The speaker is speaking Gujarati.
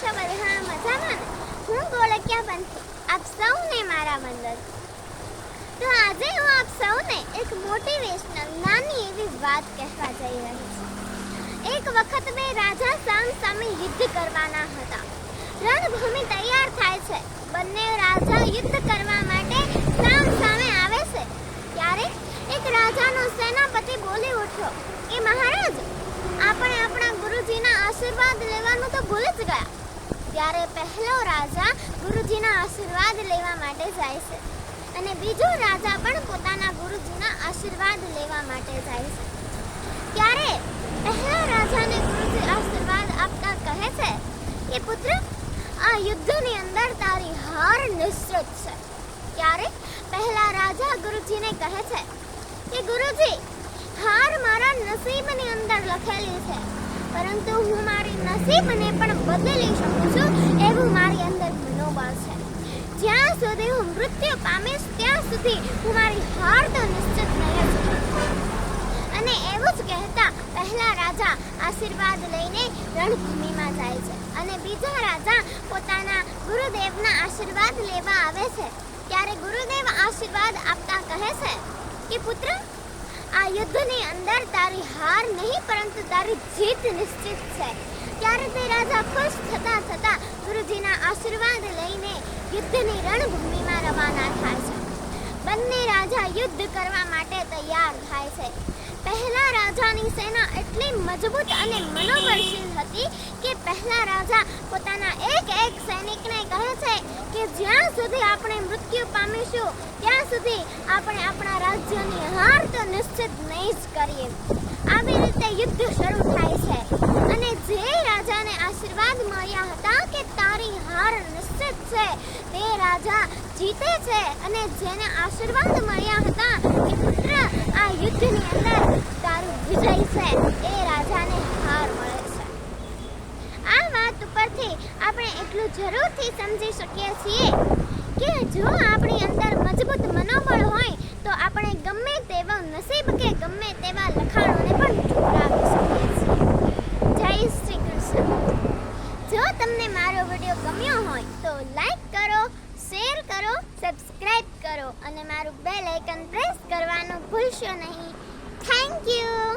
છો બધા મજામાં ને? હું ગોળકિયા બનતી આપ સૌને મારા વંદન. તો આજે હું આપ સૌને એક મોટિવેશનલ નાની એવી વાત કહેવા જઈ રહી છું. એક વખત બે રાજા સામ સામે યુદ્ધ કરવાના હતા. રણભૂમિ તૈયાર થાય છે. બંને રાજા યુદ્ધ કરવા માટે સામ સામે આવે છે. ત્યારે એક રાજાનો સેનાપતિ બોલી ઉઠ્યો કે મહારાજ, આપણે આપણા ગુરુજીના આશીર્વાદ લેવાનું તો ભૂલી જ ગયા. ત્યારે પહેલો રાજા ગુરુજીના આશીર્વાદ લેવા માટે જાય છે અને બીજો રાજા પણ પોતાના ગુરુજીના આશીર્વાદ લેવા માટે જાય છે. ત્યારે પહેલા રાજાને ગુરુજી આશીર્વાદ આપતા કહે છે કે પુત્ર, આ યુદ્ધની અંદર તારી હાર નિશ્ચિત છે. ત્યારે પહેલા રાજા ગુરુજીને કહે છે કે ગુરુજી, હાર મારા નસીબની અંદર લખેલી છે, પરંતુ હું મારી નસીબને પણ બદલી શકું છું એવું મારી અંદર મનોબળ છે. જ્યાં સુધી હું મૃત્યુ પામીશ ત્યાં સુધી હું મારી હાર તો નિશ્ચિત નહીં જ કરું. અને એવું જ કહેતા પહેલા રાજા આશીર્વાદ લઈને રણભૂમિમાં જાય છે અને બીજા રાજા પોતાના ગુરુદેવના આશીર્વાદ લેવા આવે છે. ત્યારે ગુરુદેવ આશીર્વાદ આપતા કહે છે કે પુત્ર, આ યુદ્ધની અંદર તારી હાર નહીં પરંતુ તારી જીત નિશ્ચિત છે. ત્યારે તે રાજા ખુશ થતા ગુરુજીના આશીર્વાદ લઈને યુદ્ધની રણભૂમિમાં રવાના થાય છે. બંને રાજા યુદ્ધ કરવા માટે તૈયાર થાય છે. પહેલા રાજાની સેના એટલી મજબૂત અને મનોબળશીલ હતી કે પહેલા રાજા પોતાના એક સૈનિકને કહે છે કે જ્યાં સુધી આપણે મૃત્યુ પામીશું ત્યાં સુધી આપણે આપણા રાજ્યની હાર તો નિશ્ચિત નહીં જ કરીએ. આવી રીતે યુદ્ધ શરૂ થાય છે અને જે રાજાને આશીર્વાદ મળ્યા હતા કે તારી હાર નિશ્ચિત છે તે રાજા જીતે છે અને જેને આશીર્વાદ મળ્યા હતા કે પુત્ર, આ યુદ્ધની અંદર તારું વિજય છે, એ રાજાને હાર મળે છે. આ વાત ઉપરથી આપણે એટલું જરૂરથી સમજી શકીએ છીએ કે જો આપણી અંદર મજબૂત મનોબળ હોય તો આપણે ગમે તેવો નસીબ કે ગમે તેવા લખાણોને પણ ઠુકરાવી શકીએ છીએ. જય શ્રી કૃષ્ણ. જો તમને મારો વિડીયો ગમ્યો હોય તો લાઈક કરો, શેર કરો, સબસ્ક્રાઇબ કરો અને મારું બેલ આઇકન પ્રેસ કરવાનું ભૂલશો નહીં. Thank you.